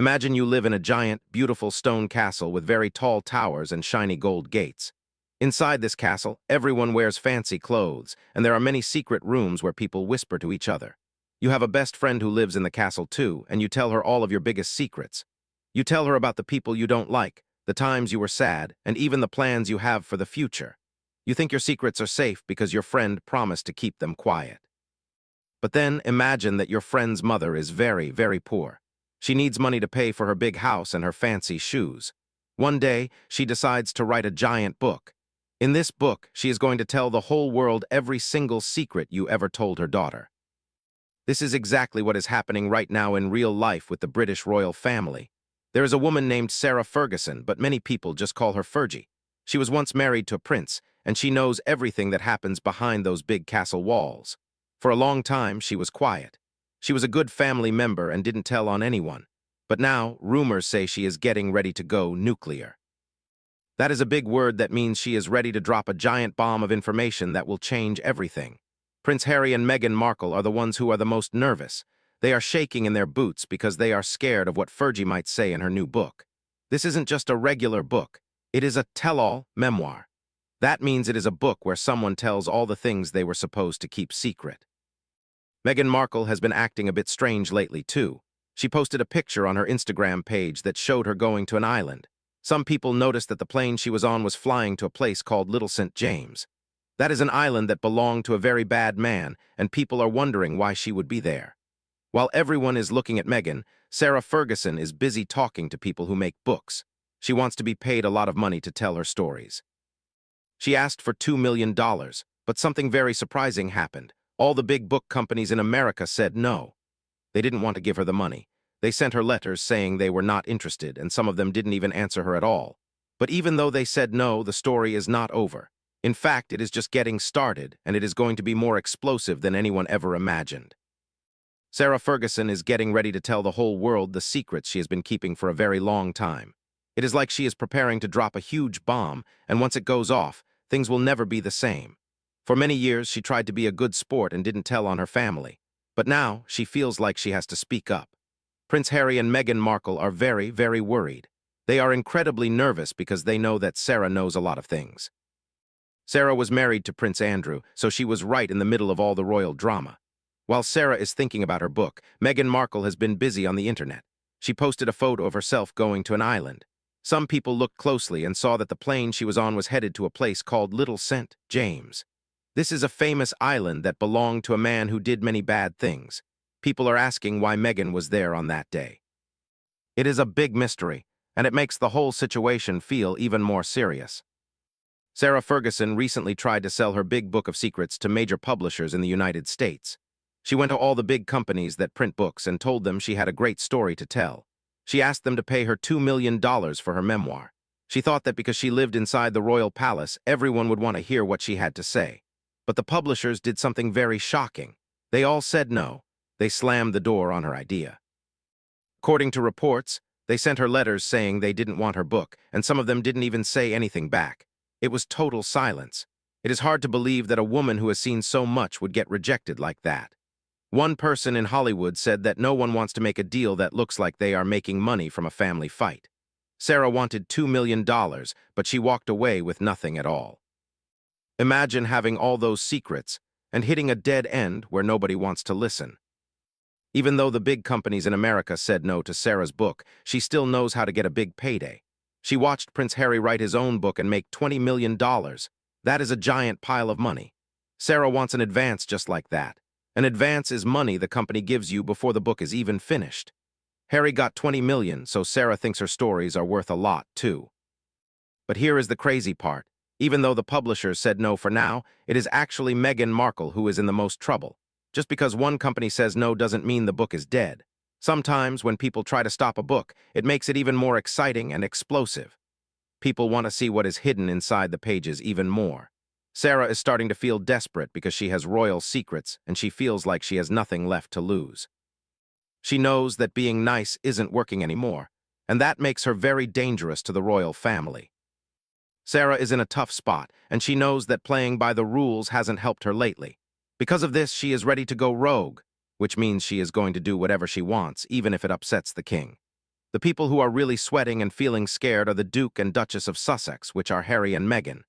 Imagine you live in a giant, beautiful stone castle with very tall towers and shiny gold gates. Inside this castle, everyone wears fancy clothes, and there are many secret rooms where people whisper to each other. You have a best friend who lives in the castle too, and you tell her all of your biggest secrets. You tell her about the people you don't like, the times you were sad, and even the plans you have for the future. You think your secrets are safe because your friend promised to keep them quiet. But then imagine that your friend's mother is very, very poor. She needs money to pay for her big house and her fancy shoes. One day, she decides to write a giant book. In this book, she is going to tell the whole world every single secret you ever told her daughter. This is exactly what is happening right now in real life with the British royal family. There is a woman named Sarah Ferguson, but many people just call her Fergie. She was once married to a prince, and she knows everything that happens behind those big castle walls. For a long time, she was quiet. She was a good family member and didn't tell on anyone. But now, rumors say she is getting ready to go nuclear. That is a big word that means she is ready to drop a giant bomb of information that will change everything. Prince Harry and Meghan Markle are the ones who are the most nervous. They are shaking in their boots because they are scared of what Fergie might say in her new book. This isn't just a regular book. It is a tell-all memoir. That means it is a book where someone tells all the things they were supposed to keep secret. Meghan Markle has been acting a bit strange lately, too. She posted a picture on her Instagram page that showed her going to an island. Some people noticed that the plane she was on was flying to a place called Little St. James. That is an island that belonged to a very bad man, and people are wondering why she would be there. While everyone is looking at Meghan, Sarah Ferguson is busy talking to people who make books. She wants to be paid a lot of money to tell her stories. She asked for $2 million, but something very surprising happened. All the big book companies in America said no. They didn't want to give her the money. They sent her letters saying they were not interested, and some of them didn't even answer her at all. But even though they said no, the story is not over. In fact, it is just getting started, and it is going to be more explosive than anyone ever imagined. Sarah Ferguson is getting ready to tell the whole world the secrets she has been keeping for a very long time. It is like she is preparing to drop a huge bomb, and once it goes off, things will never be the same. For many years, she tried to be a good sport and didn't tell on her family. But now, she feels like she has to speak up. Prince Harry and Meghan Markle are very, very worried. They are incredibly nervous because they know that Sarah knows a lot of things. Sarah was married to Prince Andrew, so she was right in the middle of all the royal drama. While Sarah is thinking about her book, Meghan Markle has been busy on the internet. She posted a photo of herself going to an island. Some people looked closely and saw that the plane she was on was headed to a place called Little St. James. This is a famous island that belonged to a man who did many bad things. People are asking why Meghan was there on that day. It is a big mystery, and it makes the whole situation feel even more serious. Sarah Ferguson recently tried to sell her big book of secrets to major publishers in the United States. She went to all the big companies that print books and told them she had a great story to tell. She asked them to pay her $2 million for her memoir. She thought that because she lived inside the royal palace, everyone would want to hear what she had to say. But the publishers did something very shocking. They all said no. They slammed the door on her idea. According to reports, they sent her letters saying they didn't want her book, and some of them didn't even say anything back. It was total silence. It is hard to believe that a woman who has seen so much would get rejected like that. One person in Hollywood said that no one wants to make a deal that looks like they are making money from a family fight. Sarah wanted $2 million, but she walked away with nothing at all. Imagine having all those secrets and hitting a dead end where nobody wants to listen. Even though the big companies in America said no to Sarah's book, she still knows how to get a big payday. She watched Prince Harry write his own book and make $20 million. That is a giant pile of money. Sarah wants an advance just like that. An advance is money the company gives you before the book is even finished. Harry got $20 million, so Sarah thinks her stories are worth a lot, too. But here is the crazy part. Even though the publishers said no for now, it is actually Meghan Markle who is in the most trouble. Just because one company says no doesn't mean the book is dead. Sometimes, when people try to stop a book, it makes it even more exciting and explosive. People want to see what is hidden inside the pages even more. Sarah is starting to feel desperate because she has royal secrets and she feels like she has nothing left to lose. She knows that being nice isn't working anymore, and that makes her very dangerous to the royal family. Sarah is in a tough spot, and she knows that playing by the rules hasn't helped her lately. Because of this, she is ready to go rogue, which means she is going to do whatever she wants, even if it upsets the king. The people who are really sweating and feeling scared are the Duke and Duchess of Sussex, which are Harry and Meghan.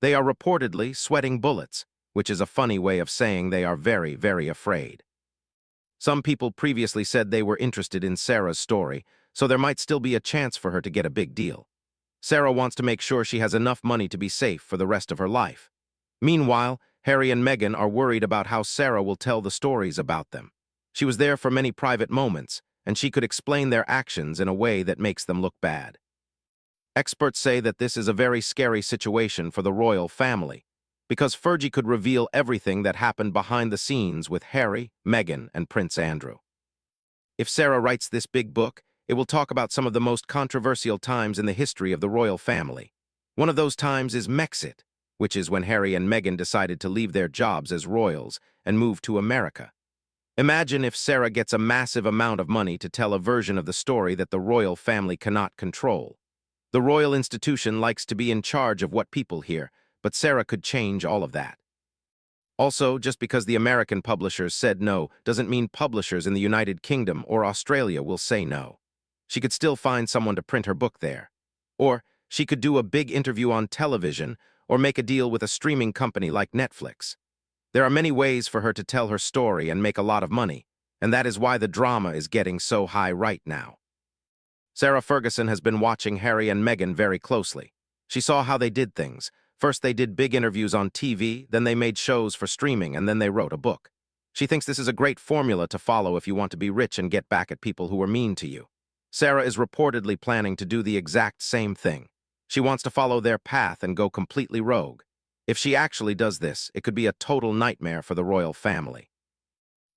They are reportedly sweating bullets, which is a funny way of saying they are very, very afraid. Some people previously said they were interested in Sarah's story, so there might still be a chance for her to get a big deal. Sarah wants to make sure she has enough money to be safe for the rest of her life. Meanwhile, Harry and Meghan are worried about how Sarah will tell the stories about them. She was there for many private moments, and she could explain their actions in a way that makes them look bad. Experts say that this is a very scary situation for the royal family, because Fergie could reveal everything that happened behind the scenes with Harry, Meghan, and Prince Andrew. If Sarah writes this big book, it will talk about some of the most controversial times in the history of the royal family. One of those times is Mexit, which is when Harry and Meghan decided to leave their jobs as royals and move to America. Imagine if Sarah gets a massive amount of money to tell a version of the story that the royal family cannot control. The royal institution likes to be in charge of what people hear, but Sarah could change all of that. Also, just because the American publishers said no doesn't mean publishers in the United Kingdom or Australia will say no. She could still find someone to print her book there. Or she could do a big interview on television or make a deal with a streaming company like Netflix. There are many ways for her to tell her story and make a lot of money, and that is why the drama is getting so high right now. Sarah Ferguson has been watching Harry and Meghan very closely. She saw how they did things. First, they did big interviews on TV, then they made shows for streaming, and then they wrote a book. She thinks this is a great formula to follow if you want to be rich and get back at people who were mean to you. Sarah is reportedly planning to do the exact same thing. She wants to follow their path and go completely rogue. If she actually does this, it could be a total nightmare for the royal family.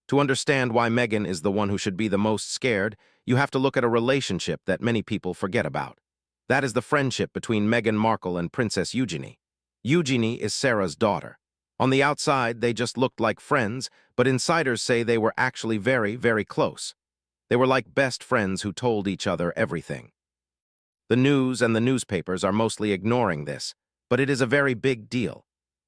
To understand why Meghan is the one who should be the most scared, you have to look at a relationship that many people forget about. That is the friendship between Meghan Markle and Princess Eugenie. Eugenie is Sarah's daughter. On the outside, they just looked like friends, but insiders say they were actually very, very close. They were like best friends who told each other everything. The news and the newspapers are mostly ignoring this, but it is a very big deal.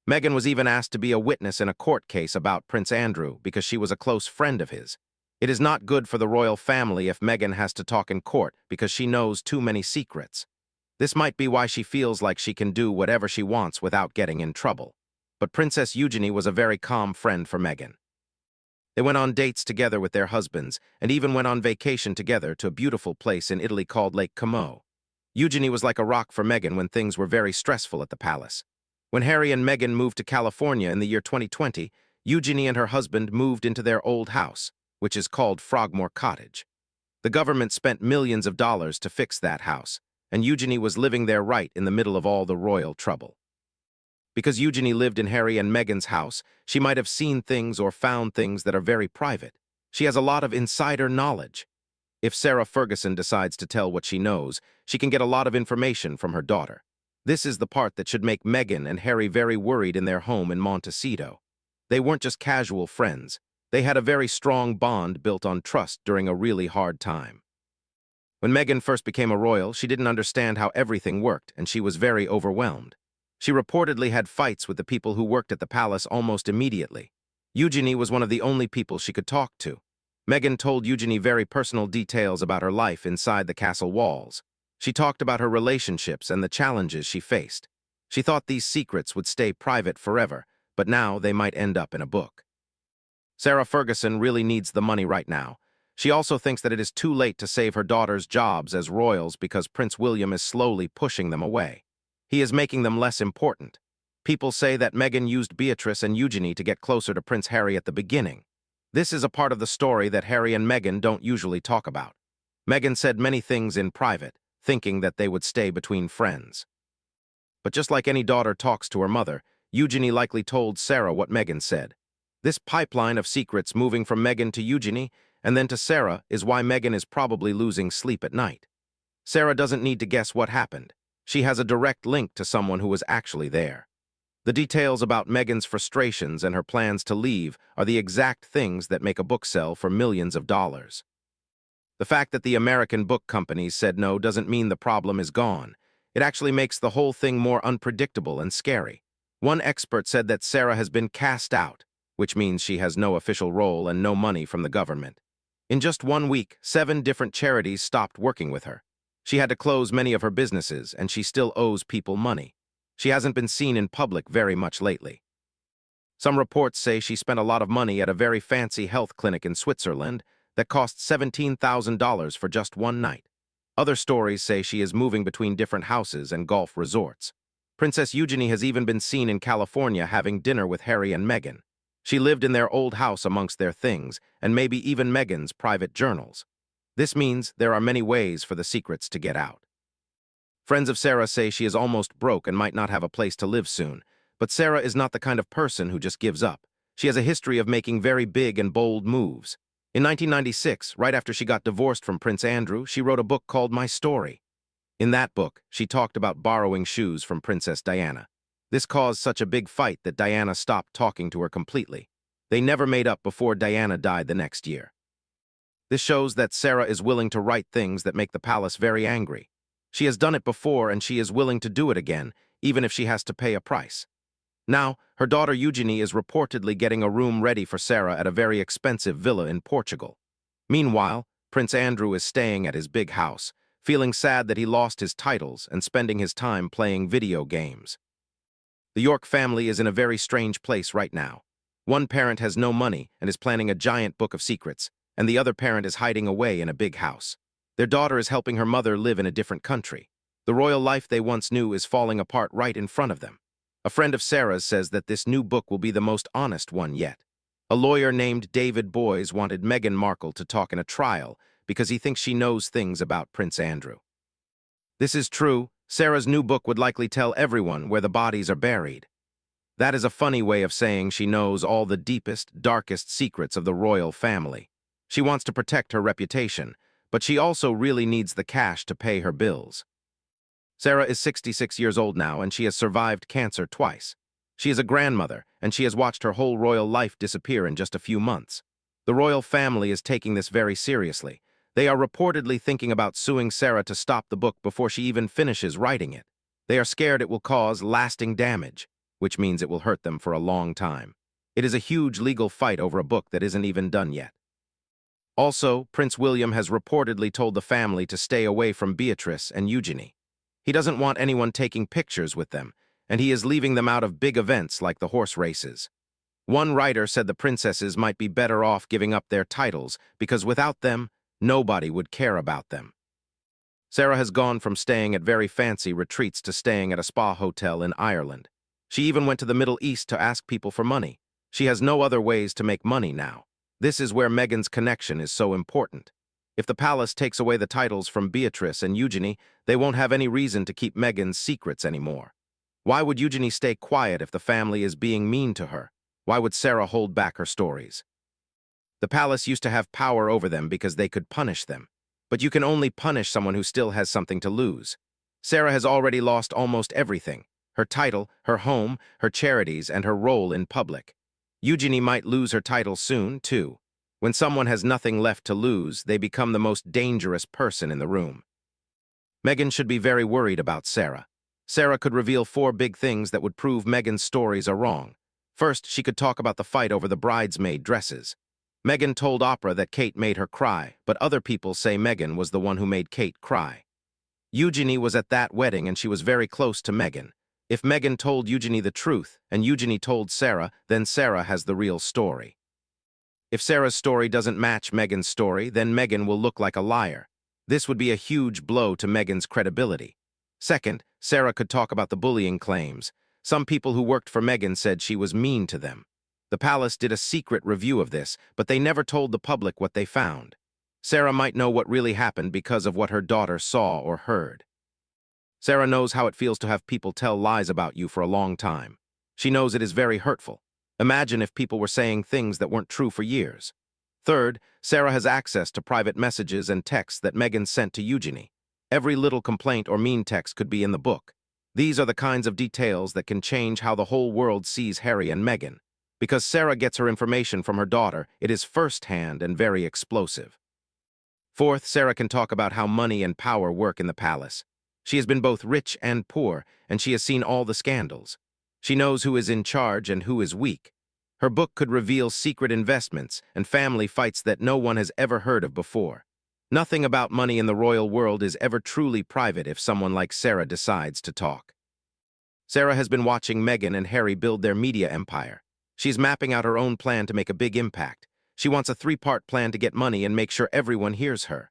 Meghan was even asked to be a witness in a court case about Prince Andrew because she was a close friend of his. It is not good for the royal family if Meghan has to talk in court because she knows too many secrets. This might be why she feels like she can do whatever she wants without getting in trouble. But Princess Eugenie was a very calm friend for Meghan. They went on dates together with their husbands and even went on vacation together to a beautiful place in Italy called Lake Como. Eugenie was like a rock for Meghan when things were very stressful at the palace. When Harry and Meghan moved to California in the year 2020, Eugenie and her husband moved into their old house, which is called Frogmore Cottage. The government spent millions of dollars to fix that house, and Eugenie was living there right in the middle of all the royal trouble. Because Eugenie lived in Harry and Meghan's house, she might have seen things or found things that are very private. She has a lot of insider knowledge. If Sarah Ferguson decides to tell what she knows, she can get a lot of information from her daughter. This is the part that should make Meghan and Harry very worried in their home in Montecito. They weren't just casual friends. They had a very strong bond built on trust during a really hard time. When Meghan first became a royal, she didn't understand how everything worked, and she was very overwhelmed. She reportedly had fights with the people who worked at the palace almost immediately. Eugenie was one of the only people she could talk to. Meghan told Eugenie very personal details about her life inside the castle walls. She talked about her relationships and the challenges she faced. She thought these secrets would stay private forever, but now they might end up in a book. Sarah Ferguson really needs the money right now. She also thinks that it is too late to save her daughter's jobs as royals because Prince William is slowly pushing them away. He is making them less important. People say that Meghan used Beatrice and Eugenie to get closer to Prince Harry at the beginning. This is a part of the story that Harry and Meghan don't usually talk about. Meghan said many things in private, thinking that they would stay between friends. But just like any daughter talks to her mother, Eugenie likely told Sarah what Meghan said. This pipeline of secrets moving from Meghan to Eugenie and then to Sarah is why Meghan is probably losing sleep at night. Sarah doesn't need to guess what happened. She has a direct link to someone who was actually there. The details about Meghan's frustrations and her plans to leave are the exact things that make a book sell for millions of dollars. The fact that the American book companies said no doesn't mean the problem is gone. It actually makes the whole thing more unpredictable and scary. One expert said that Sarah has been cast out, which means she has no official role and no money from the government. In just 1 week, 7 different charities stopped working with her. She had to close many of her businesses, and she still owes people money. She hasn't been seen in public very much lately. Some reports say she spent a lot of money at a very fancy health clinic in Switzerland that cost $17,000 for just one night. Other stories say she is moving between different houses and golf resorts. Princess Eugenie has even been seen in California having dinner with Harry and Meghan. She lived in their old house amongst their things, and maybe even Meghan's private journals. This means there are many ways for the secrets to get out. Friends of Sarah say she is almost broke and might not have a place to live soon, but Sarah is not the kind of person who just gives up. She has a history of making very big and bold moves. In 1996, right after she got divorced from Prince Andrew, she wrote a book called My Story. In that book, she talked about borrowing shoes from Princess Diana. This caused such a big fight that Diana stopped talking to her completely. They never made up before Diana died the next year. This shows that Sarah is willing to write things that make the palace very angry. She has done it before and she is willing to do it again, even if she has to pay a price. Now, her daughter Eugenie is reportedly getting a room ready for Sarah at a very expensive villa in Portugal. Meanwhile, Prince Andrew is staying at his big house, feeling sad that he lost his titles and spending his time playing video games. The York family is in a very strange place right now. One parent has no money and is planning a giant book of secrets, and the other parent is hiding away in a big house. Their daughter is helping her mother live in a different country. The royal life they once knew is falling apart right in front of them. A friend of Sarah's says that this new book will be the most honest one yet. A lawyer named David Boys wanted Meghan Markle to talk in a trial because he thinks she knows things about Prince Andrew. This is true. Sarah's new book would likely tell everyone where the bodies are buried. That is a funny way of saying she knows all the deepest, darkest secrets of the royal family. She wants to protect her reputation, but she also really needs the cash to pay her bills. Sarah is 66 years old now, and she has survived cancer twice. She is a grandmother, and she has watched her whole royal life disappear in just a few months. The royal family is taking this very seriously. They are reportedly thinking about suing Sarah to stop the book before she even finishes writing it. They are scared it will cause lasting damage, which means it will hurt them for a long time. It is a huge legal fight over a book that isn't even done yet. Also, Prince William has reportedly told the family to stay away from Beatrice and Eugenie. He doesn't want anyone taking pictures with them, and he is leaving them out of big events like the horse races. One writer said the princesses might be better off giving up their titles because without them, nobody would care about them. Sarah has gone from staying at very fancy retreats to staying at a spa hotel in Ireland. She even went to the Middle East to ask people for money. She has no other ways to make money now. This is where Meghan's connection is so important. If the palace takes away the titles from Beatrice and Eugenie, they won't have any reason to keep Meghan's secrets anymore. Why would Eugenie stay quiet if the family is being mean to her? Why would Sarah hold back her stories? The palace used to have power over them because they could punish them. But you can only punish someone who still has something to lose. Sarah has already lost almost everything: her title, her home, her charities, and her role in public. Eugenie might lose her title soon, too. When someone has nothing left to lose, they become the most dangerous person in the room. Meghan should be very worried about Sarah. Sarah could reveal 4 big things that would prove Meghan's stories are wrong. First, she could talk about the fight over the bridesmaid dresses. Meghan told Oprah that Kate made her cry, but other people say Meghan was the one who made Kate cry. Eugenie was at that wedding and she was very close to Meghan. If Meghan told Eugenie the truth and Eugenie told Sarah, then Sarah has the real story. If Sarah's story doesn't match Meghan's story, then Meghan will look like a liar. This would be a huge blow to Meghan's credibility. Second, Sarah could talk about the bullying claims. Some people who worked for Meghan said she was mean to them. The palace did a secret review of this, but they never told the public what they found. Sarah might know what really happened because of what her daughter saw or heard. Sarah knows how it feels to have people tell lies about you for a long time. She knows it is very hurtful. Imagine if people were saying things that weren't true for years. Third, Sarah has access to private messages and texts that Meghan sent to Eugenie. Every little complaint or mean text could be in the book. These are the kinds of details that can change how the whole world sees Harry and Meghan. Because Sarah gets her information from her daughter, it is first-hand and very explosive. Fourth, Sarah can talk about how money and power work in the palace. She has been both rich and poor, and she has seen all the scandals. She knows who is in charge and who is weak. Her book could reveal secret investments and family fights that no one has ever heard of before. Nothing about money in the royal world is ever truly private if someone like Sarah decides to talk. Sarah has been watching Meghan and Harry build their media empire. She's mapping out her own plan to make a big impact. She wants a three-part plan to get money and make sure everyone hears her.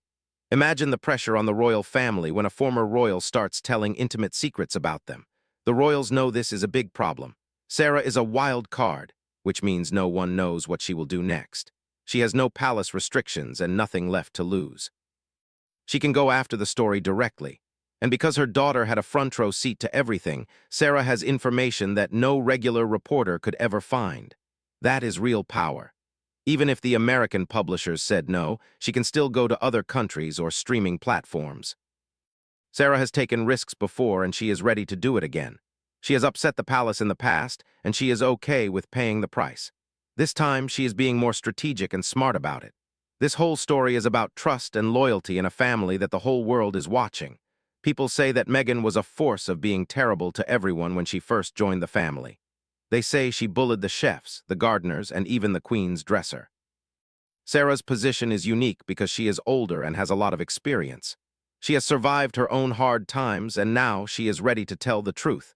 Imagine the pressure on the royal family when a former royal starts telling intimate secrets about them. The royals know this is a big problem. Sarah is a wild card, which means no one knows what she will do next. She has no palace restrictions and nothing left to lose. She can go after the story directly. And because her daughter had a front-row seat to everything, Sarah has information that no regular reporter could ever find. That is real power. Even if the American publishers said no, she can still go to other countries or streaming platforms. Sarah has taken risks before and she is ready to do it again. She has upset the palace in the past, and she is okay with paying the price. This time, she is being more strategic and smart about it. This whole story is about trust and loyalty in a family that the whole world is watching. People say that Meghan was a force of being terrible to everyone when she first joined the family. They say she bullied the chefs, the gardeners, and even the Queen's dresser. Sarah's position is unique because she is older and has a lot of experience. She has survived her own hard times, and now she is ready to tell the truth.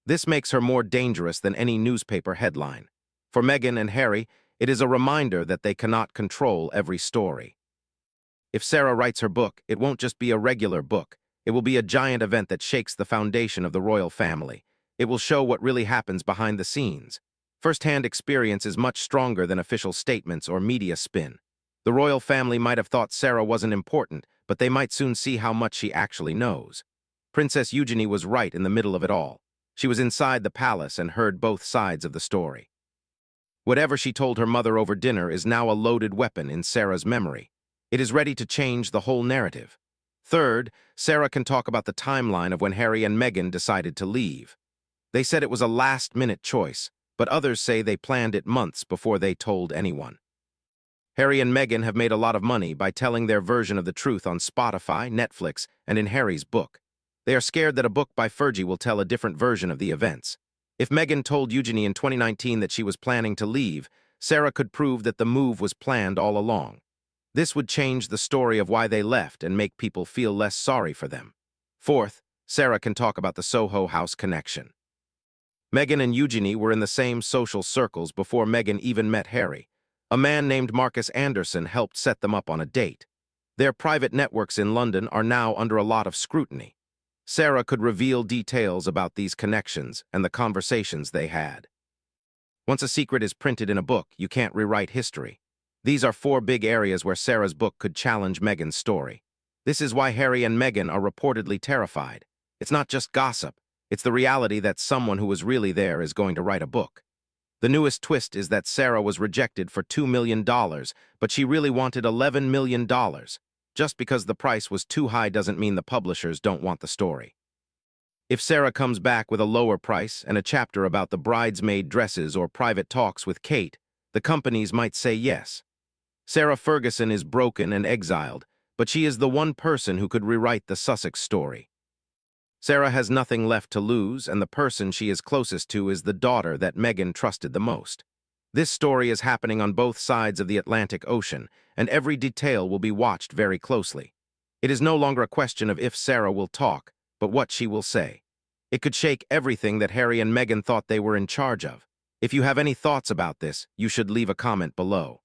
This makes her more dangerous than any newspaper headline. For Meghan and Harry, it is a reminder that they cannot control every story. If Sarah writes her book, it won't just be a regular book. It will be a giant event that shakes the foundation of the royal family. It will show what really happens behind the scenes. First-hand experience is much stronger than official statements or media spin. The royal family might have thought Sarah wasn't important, but they might soon see how much she actually knows. Princess Eugenie was right in the middle of it all. She was inside the palace and heard both sides of the story. Whatever she told her mother over dinner is now a loaded weapon in Sarah's memory. It is ready to change the whole narrative. Third, Sarah can talk about the timeline of when Harry and Meghan decided to leave. They said it was a last-minute choice, but others say they planned it months before they told anyone. Harry and Meghan have made a lot of money by telling their version of the truth on Spotify, Netflix, and in Harry's book. They are scared that a book by Fergie will tell a different version of the events. If Meghan told Eugenie in 2019 that she was planning to leave, Sarah could prove that the move was planned all along. This would change the story of why they left and make people feel less sorry for them. Fourth, Sarah can talk about the Soho House connection. Meghan and Eugenie were in the same social circles before Meghan even met Harry. A man named Marcus Anderson helped set them up on a date. Their private networks in London are now under a lot of scrutiny. Sarah could reveal details about these connections and the conversations they had. Once a secret is printed in a book, you can't rewrite history. These are 4 big areas where Sarah's book could challenge Meghan's story. This is why Harry and Meghan are reportedly terrified. It's not just gossip. It's the reality that someone who was really there is going to write a book. The newest twist is that Sarah was rejected for $2 million, but she really wanted $11 million. Just because the price was too high doesn't mean the publishers don't want the story. If Sarah comes back with a lower price and a chapter about the bridesmaid dresses or private talks with Kate, the companies might say yes. Sarah Ferguson is broken and exiled, but she is the one person who could rewrite the Sussex story. Sarah has nothing left to lose, and the person she is closest to is the daughter that Meghan trusted the most. This story is happening on both sides of the Atlantic Ocean, and every detail will be watched very closely. It is no longer a question of if Sarah will talk, but what she will say. It could shake everything that Harry and Meghan thought they were in charge of. If you have any thoughts about this, you should leave a comment below.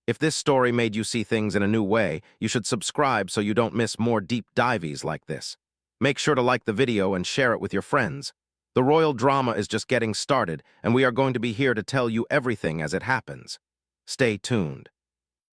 If this story made you see things in a new way, you should subscribe so you don't miss more deep dives like this. Make sure to like the video and share it with your friends. The royal drama is just getting started, and we are going to be here to tell you everything as it happens. Stay tuned.